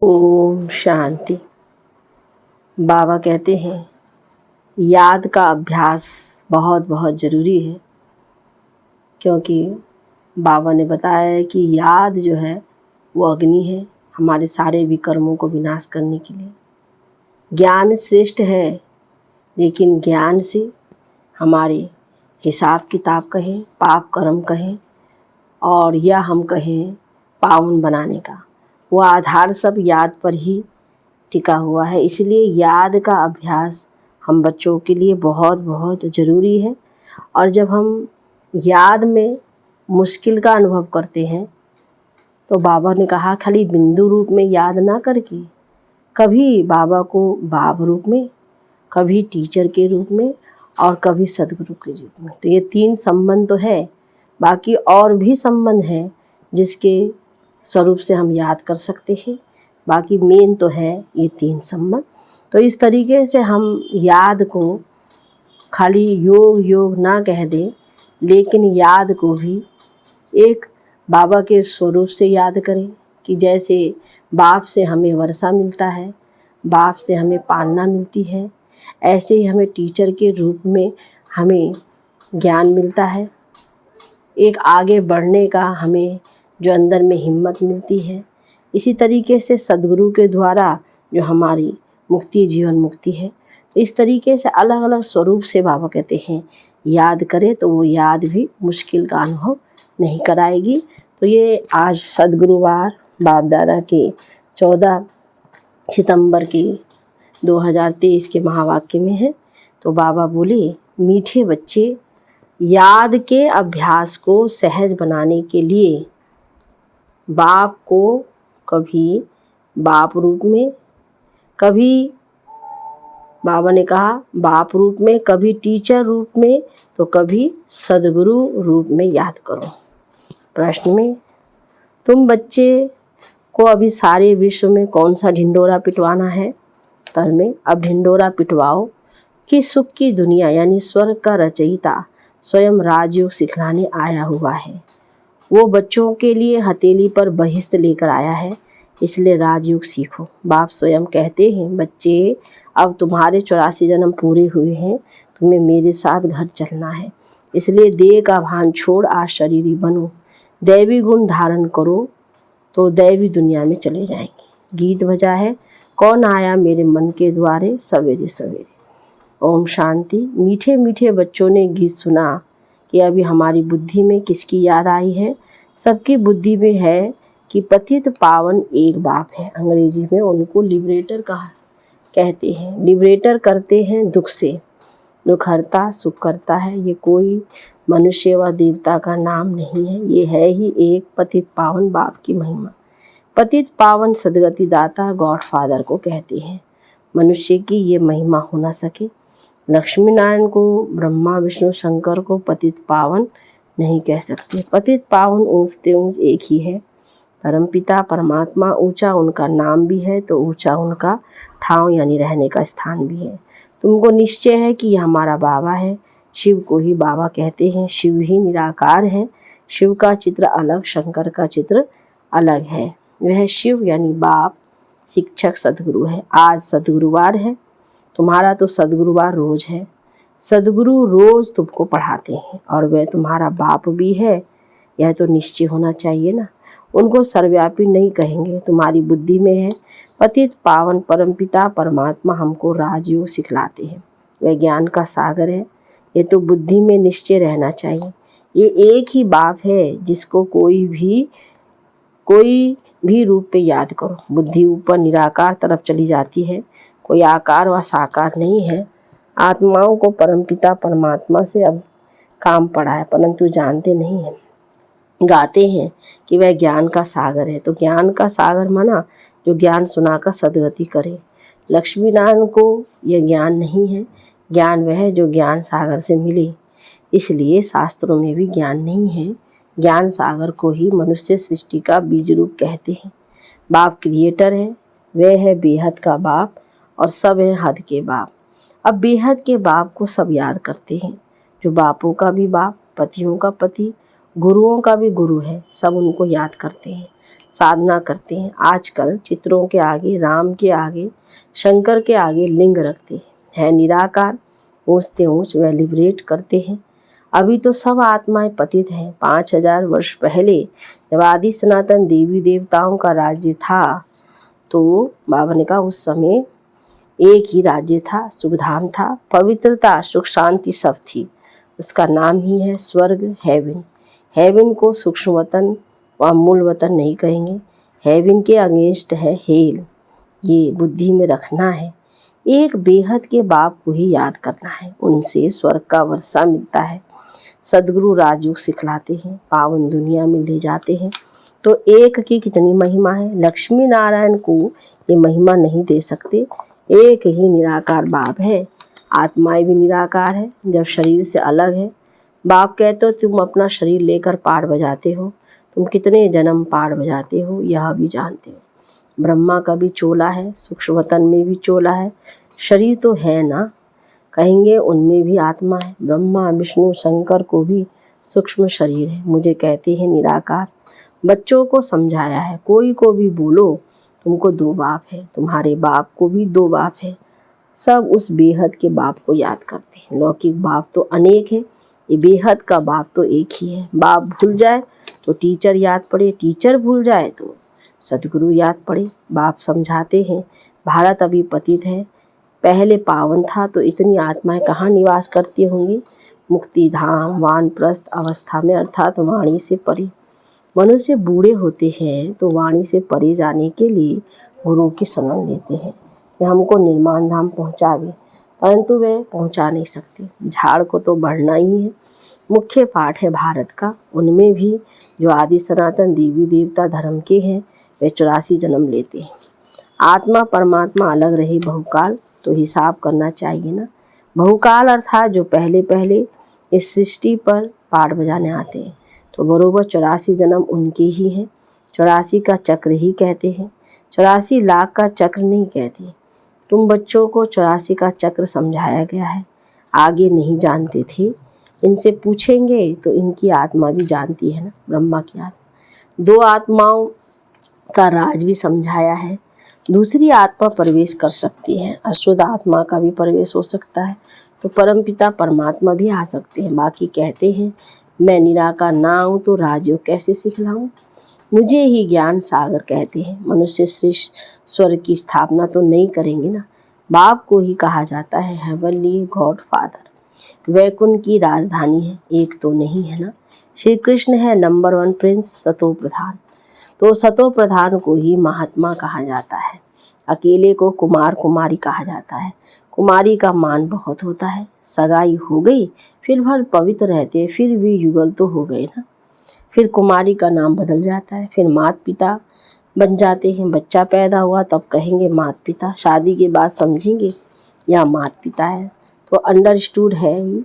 ओम शांति। बाबा कहते हैं याद का अभ्यास बहुत बहुत ज़रूरी है, क्योंकि बाबा ने बताया है कि याद जो है वो अग्नि है हमारे सारे विकर्मों को विनाश करने के लिए। ज्ञान श्रेष्ठ है, लेकिन ज्ञान से हमारे हिसाब किताब कहें, पाप कर्म कहें, और या हम कहें पावन बनाने का, वो आधार सब याद पर ही टिका हुआ है। इसलिए याद का अभ्यास हम बच्चों के लिए बहुत बहुत ज़रूरी है। और जब हम याद में मुश्किल का अनुभव करते हैं तो बाबा ने कहा खाली बिंदु रूप में याद ना करके कभी बाबा को बाप रूप में, कभी टीचर के रूप में, और कभी सदगुरु के रूप में। तो ये 3 संबंध तो है, बाकी और भी संबंध हैं जिसके स्वरूप से हम याद कर सकते हैं। बाकी मेन तो है ये 3 संबंध। तो इस तरीके से हम याद को खाली योग योग ना कह दें, लेकिन याद को भी एक बाबा के स्वरूप से याद करें कि जैसे बाप से हमें वर्षा मिलता है, बाप से हमें पालना मिलती है, ऐसे ही हमें टीचर के रूप में हमें ज्ञान मिलता है। एक आगे बढ़ने का हमें जो अंदर में हिम्मत मिलती है, इसी तरीके से सदगुरु के द्वारा जो हमारी मुक्ति जीवन मुक्ति है। तो इस तरीके से अलग अलग स्वरूप से बाबा कहते हैं याद करें तो वो याद भी मुश्किल का अनुभव नहीं कराएगी। तो ये आज सदगुरुवार बाप दादा के 14 सितंबर के 2023 के महावाक्य में है। तो बाबा बोले मीठे बच्चे, याद के अभ्यास को सहज बनाने के लिए बाप को कभी बाप रूप में, कभी बाबा ने कहा बाप रूप में, कभी टीचर रूप में, तो कभी सदगुरु रूप में याद करो। प्रश्न में तुम बच्चे को अभी सारे विश्व में कौन सा ढिंडोरा पिटवाना है? उत्तर में अब ढिंडोरा पिटवाओ कि सुख की दुनिया यानी स्वर्ग का रचयिता स्वयं राजयोग सिखलाने आया हुआ है। वो बच्चों के लिए हथेली पर बहिष्त लेकर आया है, इसलिए राजयोग सीखो। बाप स्वयं कहते हैं बच्चे अब तुम्हारे 84 जन्म पूरे हुए हैं, तुम्हें मेरे साथ घर चलना है। इसलिए देह का भान छोड़ आज शरीरी बनो, दैवी गुण धारण करो तो दैवी दुनिया में चले जाएंगे। गीत बजा है कौन आया मेरे मन के द्वारे सवेरे सवेरे। ओम शांति। मीठे मीठे बच्चों ने गीत सुना कि अभी हमारी बुद्धि में किसकी याद आई है? सबकी बुद्धि में है कि पतित पावन एक बाप है। अंग्रेजी में उनको लिबरेटर कहते हैं। लिबरेटर करते हैं दुख से, दुख हरता सुख करता है। ये कोई मनुष्य व देवता का नाम नहीं है, ये है ही एक पतित पावन बाप की महिमा। पतित पावन सदगति दाता गॉड फादर को कहते हैं। मनुष्य की ये महिमा हो ना सके। लक्ष्मी नारायण को, ब्रह्मा विष्णु शंकर को पतित पावन नहीं कह सकते। पतित पावन ऊंचते ऊंच एक ही है, परमपिता परमात्मा। ऊंचा उनका नाम भी है तो ऊंचा उनका ठाव यानी रहने का स्थान भी है। तुमको निश्चय है कि यह हमारा बाबा है। शिव को ही बाबा कहते हैं। शिव ही निराकार है। शिव का चित्र अलग, शंकर का चित्र अलग है। वह शिव यानी बाप शिक्षक सदगुरु है। आज सदगुरुवार है, तुम्हारा तो सदगुरुवार रोज है। सदगुरु रोज तुमको पढ़ाते हैं और वह तुम्हारा बाप भी है, यह तो निश्चय होना चाहिए ना। उनको सर्वव्यापी नहीं कहेंगे, तुम्हारी बुद्धि में है। पतित पावन परमपिता परमात्मा हमको राजयोग सिखलाते हैं। वह ज्ञान का सागर है, ये तो बुद्धि में निश्चय रहना चाहिए। ये एक ही बाप है जिसको कोई भी रूप पे याद करो। बुद्धि ऊपर निराकार तरफ चली जाती है, कोई आकार व साकार नहीं है। आत्माओं को परमपिता परमात्मा से अब काम पड़ा है, परंतु जानते नहीं हैं। गाते हैं कि वह ज्ञान का सागर है, तो ज्ञान का सागर माना जो ज्ञान सुनाकर सदगति करे। लक्ष्मी नारायण को यह ज्ञान नहीं है। ज्ञान वह है जो ज्ञान सागर से मिले, इसलिए शास्त्रों में भी ज्ञान नहीं है। ज्ञान सागर को ही मनुष्य सृष्टि का बीज रूप कहते हैं। बाप क्रिएटर है, वह है बेहद का बाप और सब है हद के बाप। अब बेहद के बाप को सब याद करते हैं, जो बापों का भी बाप, पतियों का पति, गुरुओं का भी गुरु है, सब उनको याद करते हैं। साधना करते हैं। आजकल चित्रों के आगे, राम के आगे, शंकर के आगे लिंग रखते हैं। है निराकार, ऊंचते ऊंच वह लिबरेट करते हैं। अभी तो सब आत्माएं पतित हैं। 5000 वर्ष पहले जब आदि सनातन देवी देवताओं का राज्य था तो बाबा ने कहा उस समय एक ही राज्य था, सुखधाम था, पवित्रता, सुख, शांति सब थी। उसका नाम ही है स्वर्ग, हेवन। हेवन को सूक्ष्म वतन व मूल वतन नहीं कहेंगे। हेवन के अगेंस्ट है हेल। ये बुद्धि में रखना है। एक बेहद के बाप को ही याद करना है, उनसे स्वर्ग का वर्षा मिलता है। सदगुरु राजयोग सिखलाते हैं, पावन दुनिया में ले जाते हैं। तो एक की कितनी महिमा है। लक्ष्मी नारायण को ये महिमा नहीं दे सकते। एक ही निराकार बाप है। आत्माएं भी निराकार है, जब शरीर से अलग है। बाप कहते हो तुम अपना शरीर लेकर पाड़ बजाते हो, तुम कितने जन्म पाड़ बजाते हो यह भी जानते हो। ब्रह्मा का भी चोला है, सूक्ष्म वतन में भी चोला है। शरीर तो है ना, कहेंगे उनमें भी आत्मा है। ब्रह्मा विष्णु शंकर को भी सूक्ष्म शरीर है। मुझे कहते हैं निराकार। बच्चों को समझाया है, कोई को भी बोलो तुमको 2 बाप है, तुम्हारे बाप को भी 2 बाप है। सब उस बेहद के बाप को याद करते हैं। लौकिक बाप तो अनेक है, ये बेहद का बाप तो एक ही है। बाप भूल जाए तो टीचर याद पड़े, टीचर भूल जाए तो सदगुरु याद पड़े। बाप समझाते हैं भारत अभी पतित है, पहले पावन था तो इतनी आत्माएं कहाँ निवास करती होंगी। मुक्ति धाम वानप्रस्थ अवस्था में, अर्थात वाणी से परे। मनुष्य बूढ़े होते हैं तो वाणी से परे जाने के लिए गुरु की शरण लेते हैं कि हमको निर्माण धाम पहुँचावे, परंतु वे पहुँचा नहीं सकते। झाड़ को तो बढ़ना ही है। मुख्य पाठ है भारत का, उनमें भी जो आदि सनातन देवी देवता धर्म के हैं वे 84 जन्म लेते हैं। आत्मा परमात्मा अलग रहे बहुकाल तो हिसाब करना चाहिए ना। बहुकाल अर्थात जो पहले पहले इस सृष्टि पर पाठ बजाने आते हैं तो बरोबर 84 जन्म उनके ही हैं। 84 का चक्र ही कहते हैं, 84 लाख का चक्र नहीं कहते। तुम बच्चों को 84 का चक्र समझाया गया है, आगे नहीं जानते थे। इनसे पूछेंगे तो इनकी आत्मा भी जानती है ना, ब्रह्मा की आत्मा। 2 आत्माओं का राज भी समझाया है। दूसरी आत्मा प्रवेश कर सकती है, अशुद्ध आत्मा का भी प्रवेश हो सकता है, तो परमपिता परमात्मा भी आ सकते हैं। बाकी कहते हैं मैं निराकार ना हूँ तो राजयोग कैसे सिखलाऊँ, मुझे ही ज्ञान सागर कहते हैं। मनुष्य श्रेष्ठ स्वर्ग की स्थापना तो नहीं करेंगे ना। बाप को ही कहा जाता है हेवनली गॉड फादर। वैकुंठ की राजधानी है, एक तो नहीं है ना। श्री कृष्ण है नंबर 1 प्रिंस, सतो प्रधान। तो सतो प्रधान को ही महात्मा कहा जाता है, अकेले को कुमार कुमारी कहा जाता है। कुमारी का मान बहुत होता है। सगाई हो गई फिर भर पवित्र रहते, फिर भी युगल तो हो गए ना। फिर कुमारी का नाम बदल जाता है, फिर माता पिता बन जाते हैं। बच्चा पैदा हुआ तब कहेंगे माता पिता, शादी के बाद समझेंगे या माता पिता है, तो अंडरस्टूड है ही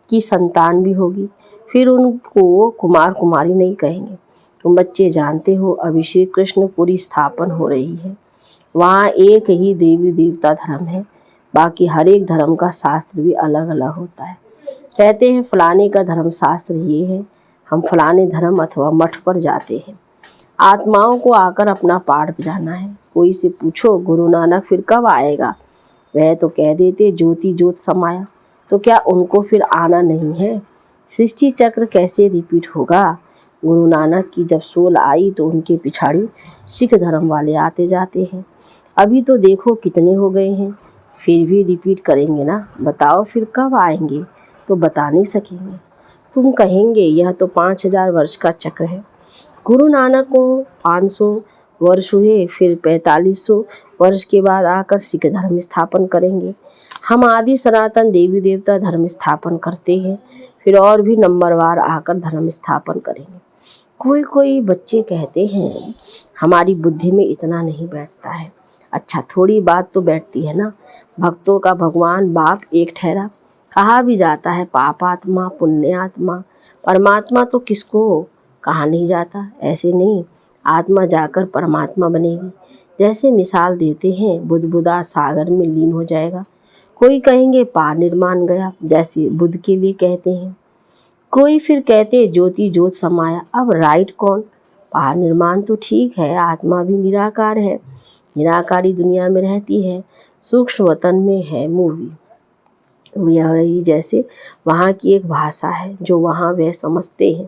कि संतान भी होगी। फिर उनको कुमार कुमारी नहीं कहेंगे। तुम बच्चे जानते हो अभी श्री कृष्ण पूरी स्थापन हो रही है। वहाँ एक ही देवी देवता धर्म है, बाकी हर एक धर्म का शास्त्र भी अलग अलग होता है। कहते हैं फलाने का धर्म शास्त्र ये है, हम फलाने धर्म अथवा मठ पर जाते हैं। आत्माओं को आकर अपना पाठ बजाना है। कोई से पूछो गुरु नानक फिर कब आएगा, वह तो कह देते ज्योति ज्योत समाया। तो क्या उनको फिर आना नहीं है? सृष्टि चक्र कैसे रिपीट होगा? गुरु नानक की जब सोल आई तो उनके पिछाड़ी सिख धर्म वाले आते जाते हैं। अभी तो देखो कितने हो गए हैं, फिर भी रिपीट करेंगे ना। बताओ फिर कब आएंगे? तो बता नहीं सकेंगे। तुम कहेंगे यह तो 5000 वर्ष का चक्र है। गुरु नानक को 500 वर्ष हुए, फिर 4500 वर्ष के बाद आकर सिख धर्म स्थापन करेंगे। हम आदि सनातन देवी देवता धर्म स्थापन करते हैं, फिर और भी नंबरवार आकर धर्म स्थापन करेंगे। कोई बच्चे कहते हैं हमारी बुद्धि में इतना नहीं बैठता है। अच्छा, थोड़ी बात तो बैठती है ना। भक्तों का भगवान बाप एक ठहरा। कहा भी जाता है पापात्मा पुण्यात्मा, परमात्मा तो किसको कहा नहीं जाता। ऐसे नहीं, आत्मा जाकर परमात्मा बनेगी। जैसे मिसाल देते हैं बुदबुदा सागर में लीन हो जाएगा। कोई कहेंगे पा निर्माण गया, जैसे बुद्ध के लिए कहते हैं। कोई फिर कहते ज्योति ज्योत समाया। अब राइट कौन? बाहर निर्माण तो ठीक है, आत्मा भी निराकार है, निराकारी दुनिया में रहती है, सूक्ष्म वतन में है मूवी। यही जैसे वहाँ की एक भाषा है जो वहाँ वे समझते हैं,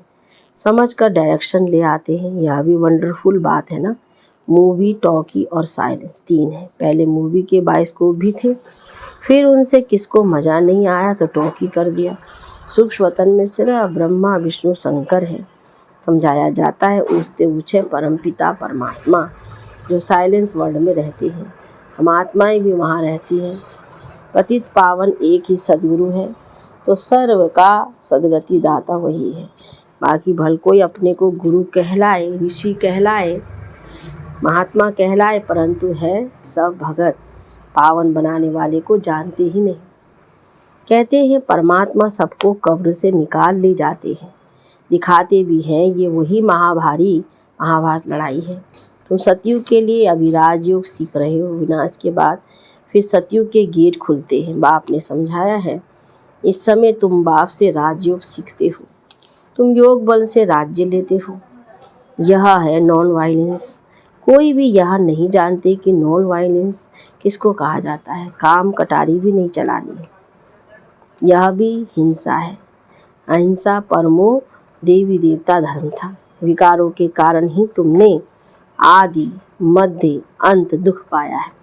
समझ कर डायरेक्शन ले आते हैं। यह भी वंडरफुल बात है ना। मूवी, टॉकी और साइलेंस 3 है। पहले मूवी के बाइस्कोप भी थे, फिर उनसे किसको मज़ा नहीं आया तो टॉकी कर दिया। सूक्ष्म वतन में सिर्फ ब्रह्मा विष्णु शंकर है, समझाया जाता है उससे ऊँचे परमपिता परमात्मा जो साइलेंस वर्ल्ड में रहते हैं। हम आत्माएं भी वहाँ रहती हैं। पतित पावन एक ही सदगुरु है, तो सर्व का सदगति दाता वही है। बाकी भल कोई अपने को गुरु कहलाए, ऋषि कहलाए, महात्मा कहलाए, परंतु है सब भगत, पावन बनाने वाले को जानते ही नहीं। कहते हैं परमात्मा सबको कब्र से निकाल ले जाते हैं, दिखाते भी हैं। ये वही महाभारत लड़ाई है। तुम सतयुग के लिए अभी राजयोग सीख रहे हो, विनाश के बाद फिर सतयुग के गेट खुलते हैं। बाप ने समझाया है, इस समय तुम बाप से राजयोग सीखते हो, तुम योग बल से राज्य लेते हो। यह है नॉन वायलेंस। कोई भी यह नहीं जानते कि नॉन वायलेंस किसको कहा जाता है। काम कटारी भी नहीं चलानी है, यह भी हिंसा है। अहिंसा परमो देवी देवता धर्म था। विकारों के कारण ही तुमने आदि मध्य अंत दुख पाया है।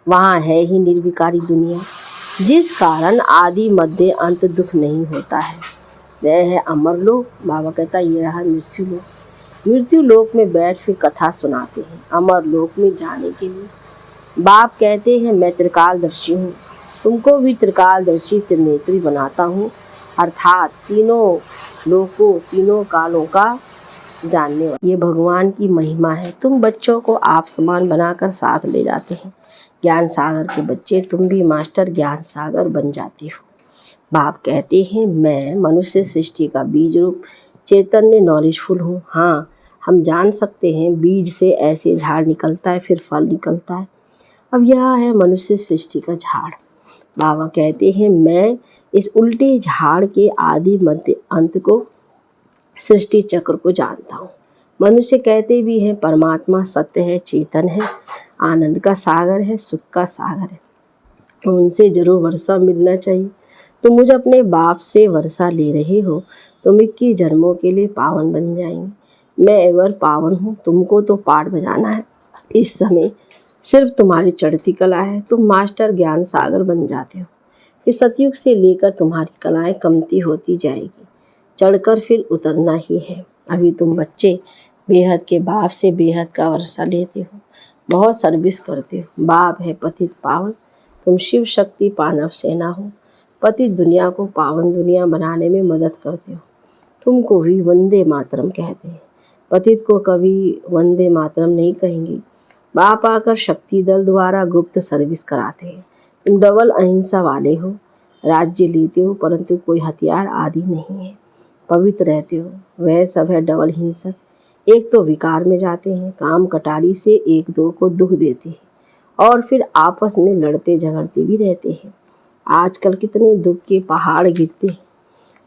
वहाँ है ही निर्विकारी दुनिया, जिस कारण आदि मध्य अंत दुख नहीं होता है। वह है अमर लोक। बाबा कहता ये रहा मृत्यु लोक। मृत्यु लोक में बैठ फिर कथा सुनाते हैं अमर लोक में जाने के लिए। बाप कहते हैं मैं त्रिकालदर्शी हूँ, तुमको भी त्रिकालदर्शी त्रिनेत्री बनाता हूँ, अर्थात तीनों लोकों तीनों कालों का जानने वाला। ये भगवान की महिमा है। तुम बच्चों को आप समान बनाकर साथ ले जाते हैं। ज्ञान सागर के बच्चे, तुम भी मास्टर ज्ञान सागर बन जाते हो। बाप कहते हैं मैं मनुष्य सृष्टि का बीज रूप चैतन्य नॉलेजफुल हूँ। हाँ, हम जान सकते हैं बीज से ऐसे झाड़ निकलता है, फिर फल निकलता है। अब यह है मनुष्य सृष्टि का झाड़। बाबा कहते हैं मैं इस उल्टे झाड़ के आदि मध्य अंत को, सृष्टि चक्र को जानता हूँ। मनुष्य कहते भी हैं परमात्मा सत्य है, चेतन है, आनंद का सागर है, सुख का सागर है, तो उनसे जरूर वर्षा मिलना चाहिए। तुम मुझे अपने बाप से वर्षा ले रहे हो, तुम 21 जन्मों के लिए पावन बन जाएंगे। मैं एवर पावन हूँ, तुमको तो पाठ बजाना है। इस समय सिर्फ तुम्हारी चढ़ती कला है, तुम मास्टर ज्ञान सागर बन जाते हो। फिर सतयुग से लेकर तुम्हारी कलाएं कमती होती जाएगी, चढ़कर फिर उतरना ही है। अभी तुम बच्चे बेहद के बाप से बेहद का वर्षा लेते हो, बहुत सर्विस करते हो। बाप है पतित पावन, तुम शिव शक्ति पानव सेना हो। पतित दुनिया को पावन दुनिया बनाने में मदद करते हो। तुमको भी वंदे मातरम कहते हैं, पतित को कभी वंदे मातरम नहीं कहेंगे। बाप आकर शक्ति दल द्वारा गुप्त सर्विस कराते हैं। तुम डबल अहिंसा वाले हो, राज्य लेते हो परंतु कोई हथियार आदि नहीं है, पवित्र रहते हो। वह सब है डबल हिंसक। एक तो विकार में जाते हैं, काम कटारी से एक दो को दुख देते हैं और फिर आपस में लड़ते झगड़ते भी रहते हैं। आजकल कितने दुख के पहाड़ गिरते हैं।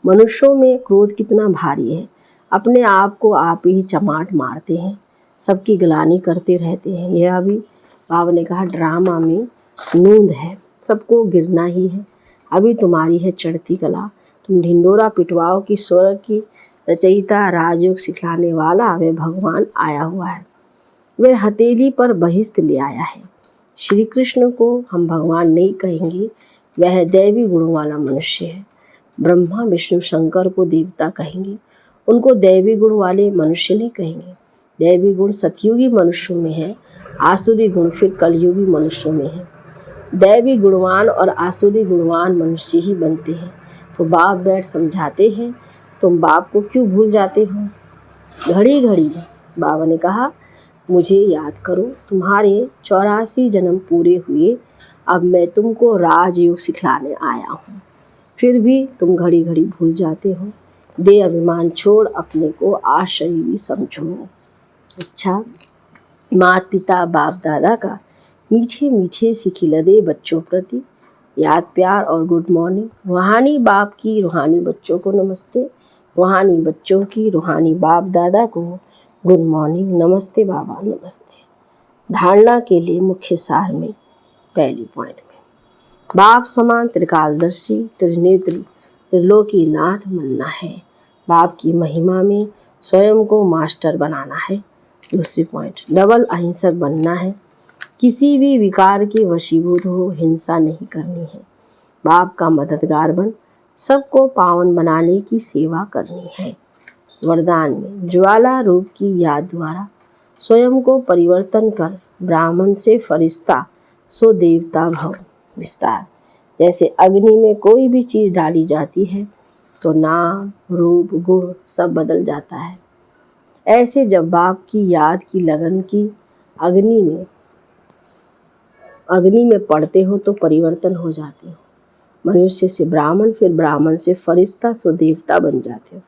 मनुष्यों में क्रोध कितना भारी है, अपने आप को आप ही चमाट मारते हैं, सबकी गिलानी करते रहते हैं। यह अभी बाबा ने कहा ड्रामा में नूंद है, सबको गिरना ही है। अभी तुम्हारी है चढ़ती कला, तुम ढिंडोरा पिटवाओ की स्वर्ग की रचयिता राजयोग सिखलाने वाला वह भगवान आया हुआ है। वह हथेली पर बहिष्ठ ले आया है। श्री कृष्ण को हम भगवान नहीं कहेंगे, वह दैवी गुणों वाला मनुष्य है। ब्रह्मा विष्णु शंकर को देवता कहेंगे, उनको दैवी गुण वाले मनुष्य नहीं कहेंगे। दैवी गुण सतयुगी मनुष्यों में है, आसुरी गुण फिर कलयुगी मनुष्यों में है। दैवी गुणवान और आसुरी गुणवान मनुष्य ही बनते हैं। तो बाप बैठ समझाते हैं, तुम बाप को क्यों भूल जाते हो। घड़ी घड़ी बाबा ने कहा मुझे याद करो, तुम्हारे 84 जन्म पूरे हुए, अब मैं तुमको राजयोग सिखलाने आया हूँ। फिर भी तुम घड़ी घड़ी भूल जाते हो। दे अभिमान छोड़ अपने को आशरीरी समझो। अच्छा, माता पिता बाप दादा का मीठे मीठे सिखिलदे बच्चों प्रति याद प्यार और गुड मॉर्निंग। रूहानी बाप की रूहानी बच्चों को नमस्ते, रूहानी बच्चों की रूहानी बाप दादा को गुड मॉर्निंग, नमस्ते बाबा, नमस्ते। धारणा के लिए मुख्य सार में पहली पॉइंट में बाप समान त्रिकालदर्शी त्रिनेत्री त्रिलोकीनाथ बनना है। बाप की महिमा में स्वयं को मास्टर बनाना है। दूसरी पॉइंट, डबल अहिंसक बनना है। किसी भी विकार के वशीभूत हो हिंसा नहीं करनी है। बाप का मददगार बन सबको पावन बनाने की सेवा करनी है। वरदान में ज्वाला रूप की याद द्वारा स्वयं को परिवर्तन कर ब्राह्मण से फरिश्ता सो देवता भव विस्तार। जैसे अग्नि में कोई भी चीज़ डाली जाती है तो नाम रूप गुण सब बदल जाता है। ऐसे जब बाप की याद की लगन की अग्नि में पड़ते हो तो परिवर्तन हो जाते हो। मनुष्य से ब्राह्मण, फिर ब्राह्मण से फरिश्ता सो देवता बन जाते हो।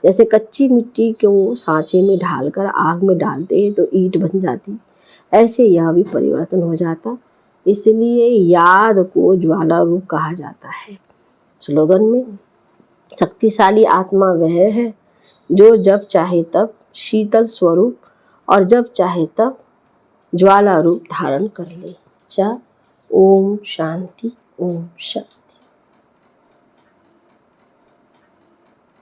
जैसे कच्ची मिट्टी को सांचे में ढालकर आग में डालते हैं तो ईंट बन जाती, ऐसे यह भी परिवर्तन हो जाता। इसलिए याद को ज्वाला रूप कहा जाता है। स्लोगन में शक्तिशाली आत्मा वह है जो जब चाहे तब शीतल स्वरूप और जब चाहे तब ज्वाला रूप धारण कर ले। ओम शांति, ओम शांति।